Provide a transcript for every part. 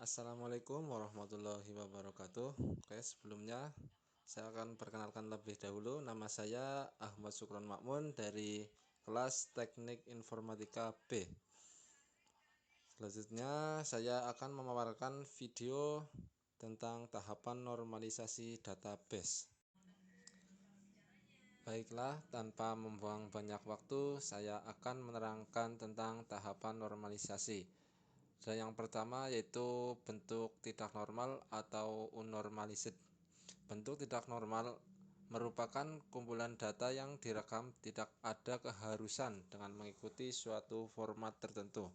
Assalamualaikum warahmatullahi wabarakatuh. Oke, sebelumnya saya akan perkenalkan lebih dahulu. Nama saya Ahmad Sukron Makmun dari kelas Teknik Informatika B. Selanjutnya saya akan memaparkan video tentang tahapan normalisasi database. Baiklah, tanpa membuang banyak waktu, saya akan menerangkan tentang tahapan normalisasi. Dan yang pertama yaitu bentuk tidak normal atau unnormalized. Bentuk tidak normal merupakan kumpulan data yang direkam tidak ada keharusan dengan mengikuti suatu format tertentu.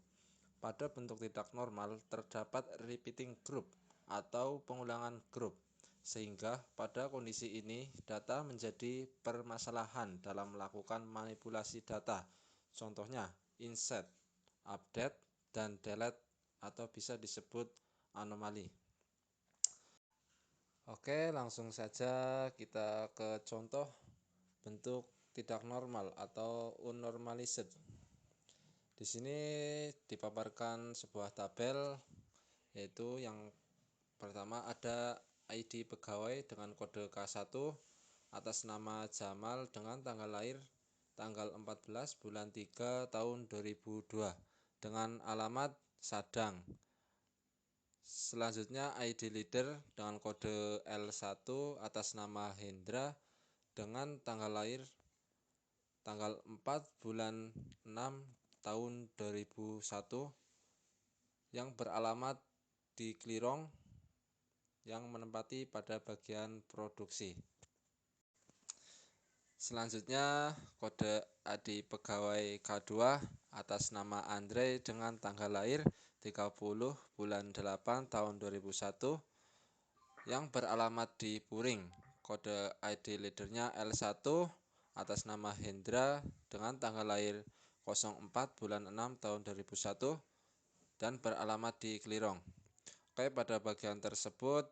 Pada bentuk tidak normal terdapat repeating group atau pengulangan grup, sehingga pada kondisi ini data menjadi permasalahan dalam melakukan manipulasi data. Contohnya insert, update, dan delete atau bisa disebut anomali. Oke, langsung saja kita ke contoh bentuk tidak normal atau unnormalized. Di sini dipaparkan sebuah tabel, yaitu yang pertama ada ID pegawai dengan kode K1 atas nama Jamal dengan tanggal lahir tanggal 14 bulan 3 tahun 2002 dengan alamat Sadang. Selanjutnya ID leader dengan kode L1 atas nama Hendra dengan tanggal lahir tanggal 4 bulan 6 tahun 2001 yang beralamat di Klirong yang menempati pada bagian produksi. Selanjutnya kode ID pegawai K2 atas nama Andre dengan tanggal lahir 30 bulan 8 tahun 2001 yang beralamat di Puring. Kode ID leadernya L1 atas nama Hendra dengan tanggal lahir 04 bulan 6 tahun 2001 dan beralamat di Klirong. Oke, pada bagian tersebut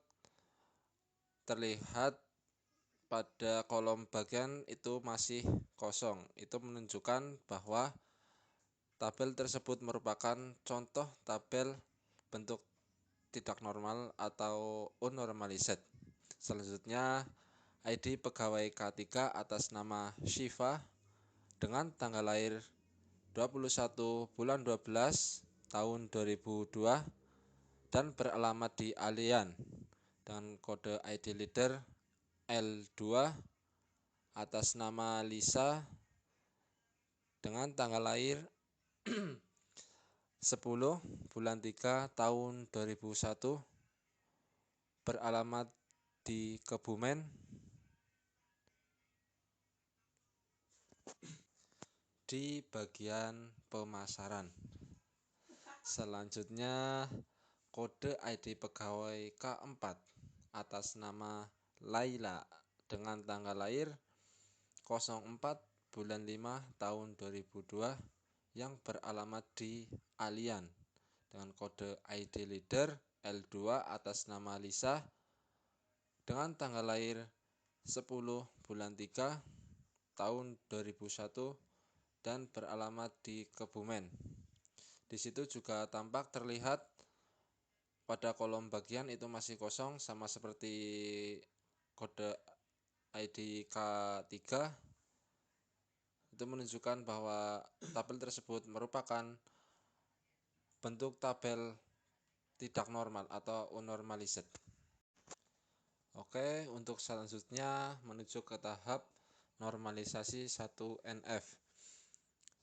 terlihat pada kolom bagian itu masih kosong. Itu menunjukkan bahwa tabel tersebut merupakan contoh tabel bentuk tidak normal atau unnormalized. Selanjutnya ID pegawai K3 atas nama Shiva dengan tanggal lahir 21 bulan 12 tahun 2002 dan beralamat di Alian dengan kode ID leader L2 atas nama Lisa dengan tanggal lahir 10 bulan 3 tahun 2001 beralamat di Kebumen. Di bagian pemasaran. Selanjutnya kode ID pegawai K4 atas nama Laila dengan tanggal lahir 04 bulan 5 tahun 2002 yang beralamat di Alian dengan kode ID leader L2 atas nama Lisa dengan tanggal lahir 10 bulan 3 tahun 2001 dan beralamat di Kebumen. Di situ juga tampak terlihat pada kolom bagian itu masih kosong sama seperti kode ID K3. Itu menunjukkan bahwa tabel tersebut merupakan bentuk tabel tidak normal atau unnormalized. Oke, untuk selanjutnya menuju ke tahap normalisasi 1NF.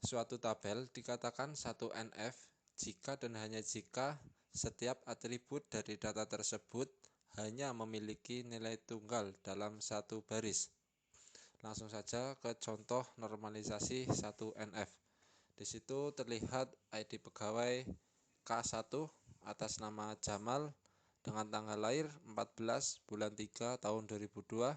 Suatu tabel dikatakan 1NF jika dan hanya jika setiap atribut dari data tersebut hanya memiliki nilai tunggal dalam satu baris. Langsung saja ke contoh normalisasi 1NF. Di situ terlihat ID pegawai K1 atas nama Jamal dengan tanggal lahir 14 bulan 3 tahun 2002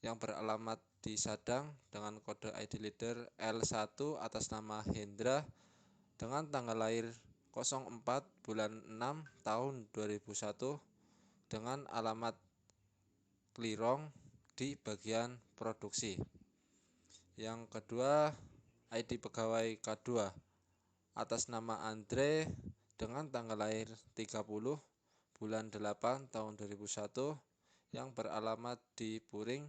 yang beralamat di Sadang dengan kode ID leader L1 atas nama Hendra dengan tanggal lahir 04 bulan 6 tahun 2001 dengan alamat Klirong di bagian produksi. Yang kedua ID pegawai K2 atas nama Andre dengan tanggal lahir 30 bulan 8 tahun 2001 yang beralamat di Puring,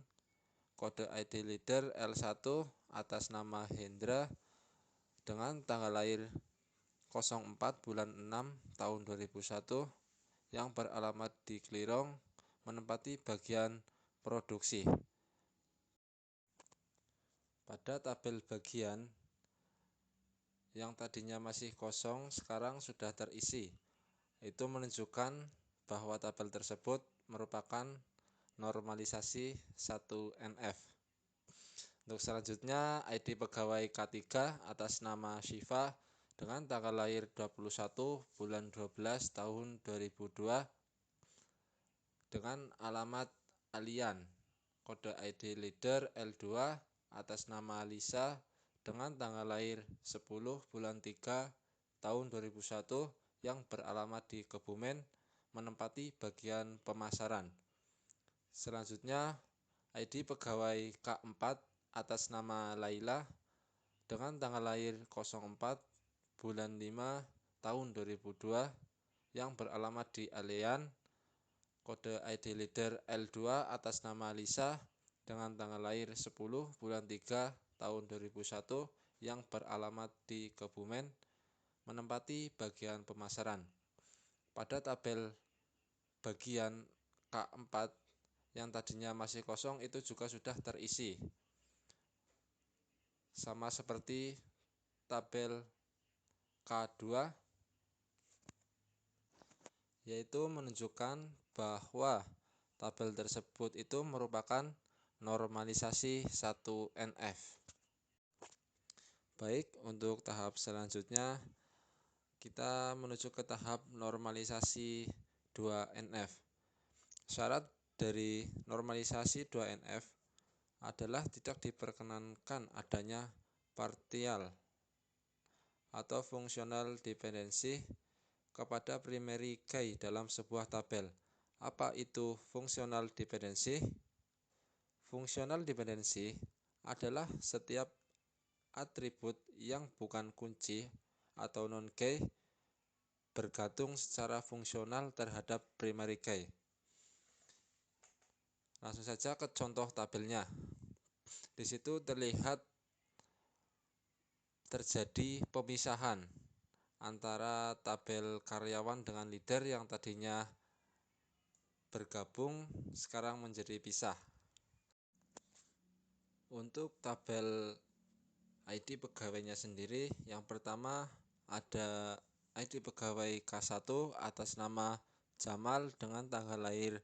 kode ID leader L1 atas nama Hendra dengan tanggal lahir 04 bulan 6 tahun 2001 yang beralamat di Klirong menempati bagian produksi. Pada tabel bagian yang tadinya masih kosong sekarang sudah terisi. Itu menunjukkan bahwa tabel tersebut merupakan normalisasi 1NF. Untuk selanjutnya, ID pegawai K3 atas nama Syifa dengan tanggal lahir 21 bulan 12 tahun 2002 dengan alamat Alian, kode ID leader L2 atas nama Lisa dengan tanggal lahir 10 bulan 3 tahun 2001 yang beralamat di Kebumen menempati bagian pemasaran. Selanjutnya, ID pegawai K4 atas nama Laila dengan tanggal lahir 04 bulan 5 tahun 2002 yang beralamat di Alian, kode ID leader L2 atas nama Lisa dengan tanggal lahir 10 bulan 3 tahun 2001 yang beralamat di Kebumen menempati bagian pemasaran. Pada tabel bagian K4 yang tadinya masih kosong itu juga sudah terisi. Sama seperti tabel K2, yaitu menunjukkan bahwa tabel tersebut itu merupakan normalisasi 1NF. Baik, untuk tahap selanjutnya kita menuju ke tahap normalisasi 2NF. Syarat dari normalisasi 2NF adalah tidak diperkenankan adanya partial atau fungsional dependensi kepada primary key dalam sebuah tabel. Apa itu fungsional dependensi? Fungsional dependensi adalah setiap atribut yang bukan kunci atau non-key bergantung secara fungsional terhadap primary key. Langsung saja ke contoh tabelnya. Di situ terlihat terjadi pemisahan antara tabel karyawan dengan leader yang tadinya bergabung sekarang menjadi pisah. Untuk tabel ID pegawainya sendiri, yang pertama ada ID pegawai K1 atas nama Jamal dengan tanggal lahir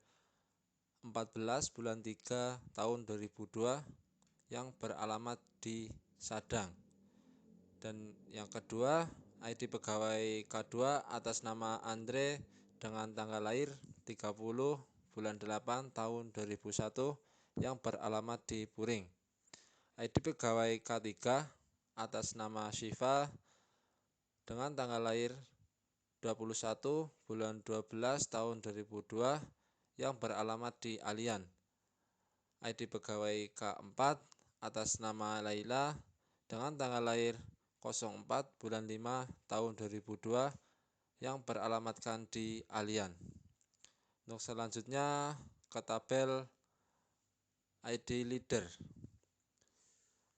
14 bulan 3 tahun 2002 yang beralamat di Sadang. Dan yang kedua, ID pegawai K2 atas nama Andre dengan tanggal lahir 30 bulan 8 tahun 2001 yang beralamat di Puring. ID pegawai K3 atas nama Syifa dengan tanggal lahir 21 bulan 12 tahun 2002 yang beralamat di Alian. ID pegawai K4 atas nama Laila dengan tanggal lahir 04 bulan 5 tahun 2002 yang beralamatkan di Alian. Untuk selanjutnya ke tabel ID leader.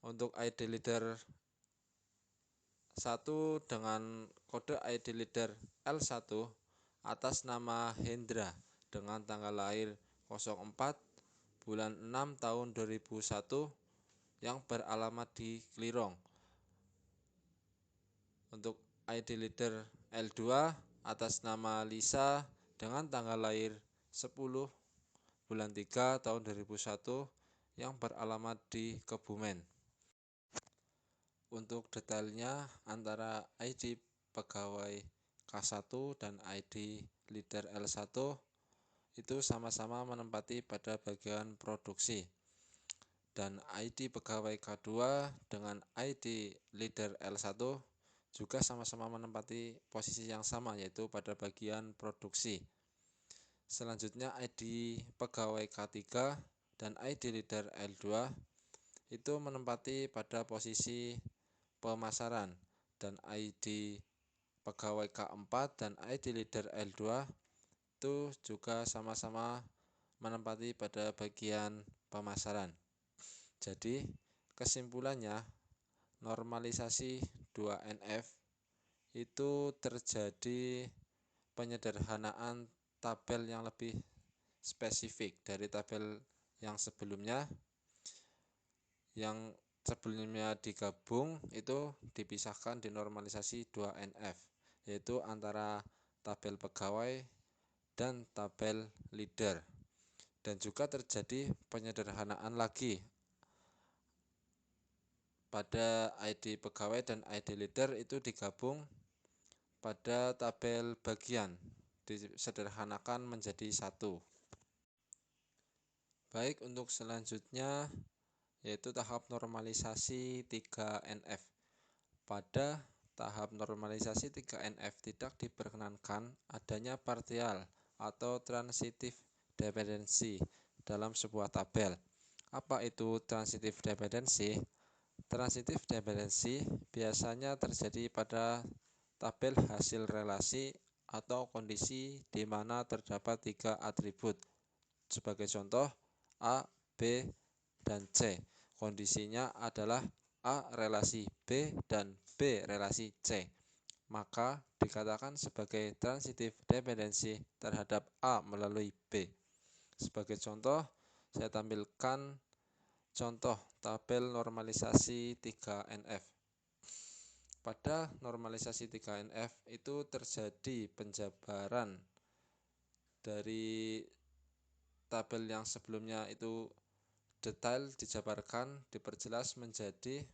Untuk ID leader 1 dengan kode ID leader L1 atas nama Hendra dengan tanggal lahir 04 bulan 6 tahun 2001 yang beralamat di Klirong. Untuk ID leader L2 atas nama Lisa dengan tanggal lahir 10 bulan 3 tahun 2001 yang beralamat di Kebumen. Untuk detailnya antara ID pegawai K1 dan ID leader L1 itu sama-sama menempati pada bagian produksi. Dan ID pegawai K2 dengan ID leader L1 juga sama-sama menempati posisi yang sama, yaitu pada bagian produksi. Selanjutnya ID pegawai K3 dan ID leader L2 itu menempati pada posisi pemasaran, dan ID pegawai K4 dan ID leader L2 itu juga sama-sama menempati pada bagian pemasaran. Jadi kesimpulannya, normalisasi 2NF itu terjadi penyederhanaan tabel yang lebih spesifik dari tabel yang sebelumnya. Yang sebelumnya digabung itu dipisahkan di normalisasi 2NF, yaitu antara tabel pegawai dan tabel leader. Dan juga terjadi penyederhanaan lagi pada ID pegawai dan ID leader itu digabung pada tabel bagian, disederhanakan menjadi satu. Baik, untuk selanjutnya yaitu tahap normalisasi 3NF. Pada tahap normalisasi 3NF tidak diperkenankan adanya partial atau transitive dependency dalam sebuah tabel. Apa itu transitive dependency? Transitive dependency biasanya terjadi pada tabel hasil relasi atau kondisi di mana terdapat 3 atribut. Sebagai contoh, A, B, dan C. Kondisinya adalah A relasi B dan B relasi C. Maka dikatakan sebagai transitive dependency terhadap A melalui B. Sebagai contoh, saya tampilkan contoh tabel normalisasi 3NF. Pada normalisasi 3NF itu terjadi penjabaran dari tabel yang sebelumnya itu detail dijabarkan, diperjelas menjadi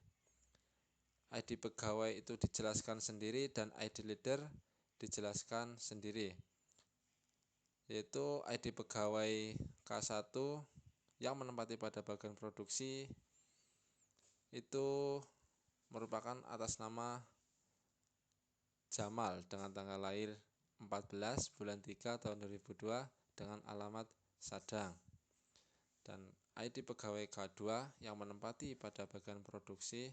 ID pegawai itu dijelaskan sendiri dan ID leader dijelaskan sendiri, yaitu ID pegawai K1 yang menempati pada bagian produksi itu merupakan atas nama Jamal dengan tanggal lahir 14 bulan 3 tahun 2002 dengan alamat Sadang. Dan ID pegawai K2 yang menempati pada bagian produksi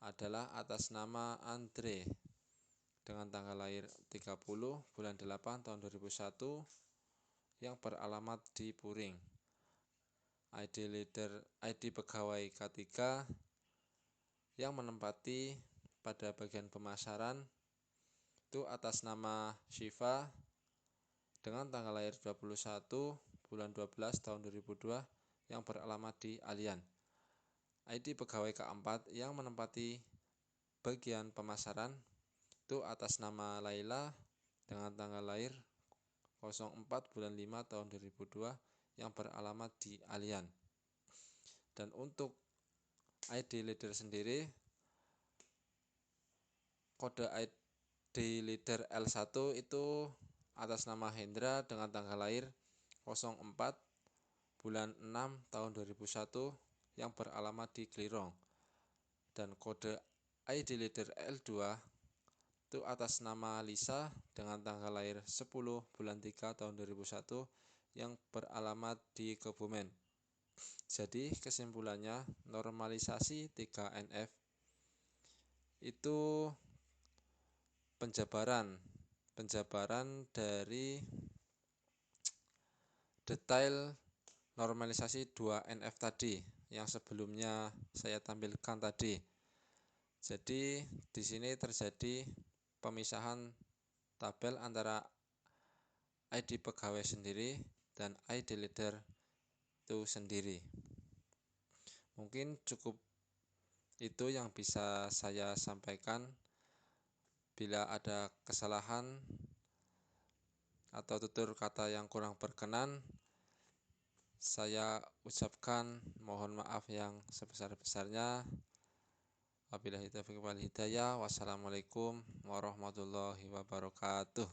adalah atas nama Andre dengan tanggal lahir 30 bulan 8 tahun 2001 yang beralamat di Puring. ID pegawai K3 yang menempati pada bagian pemasaran itu atas nama Shiva dengan tanggal lahir 21 bulan 12 tahun 2002 yang beralamat di Alian. ID pegawai K4 yang menempati bagian pemasaran itu atas nama Laila dengan tanggal lahir 04 bulan 5 tahun 2002 yang beralamat di Alian. Dan untuk ID leader sendiri, kode ID leader L1 itu atas nama Hendra dengan tanggal lahir 04 bulan 6 tahun 2001 yang beralamat di Klirong. Dan kode ID leader L2 itu atas nama Lisa dengan tanggal lahir 10 bulan 3 tahun 2001 yang beralamat di Kebumen. Jadi kesimpulannya, normalisasi 3NF itu penjabaran dari detail normalisasi 2NF tadi yang sebelumnya saya tampilkan tadi. Jadi di sini terjadi pemisahan tabel antara ID pegawai sendiri dan ID leader itu sendiri. Mungkin cukup itu yang bisa saya sampaikan. Bila ada kesalahan atau tutur kata yang kurang berkenan, saya ucapkan mohon maaf yang sebesar-besarnya. Wabillahi taufiq wal hidayah. Wassalamualaikum warahmatullahi wabarakatuh.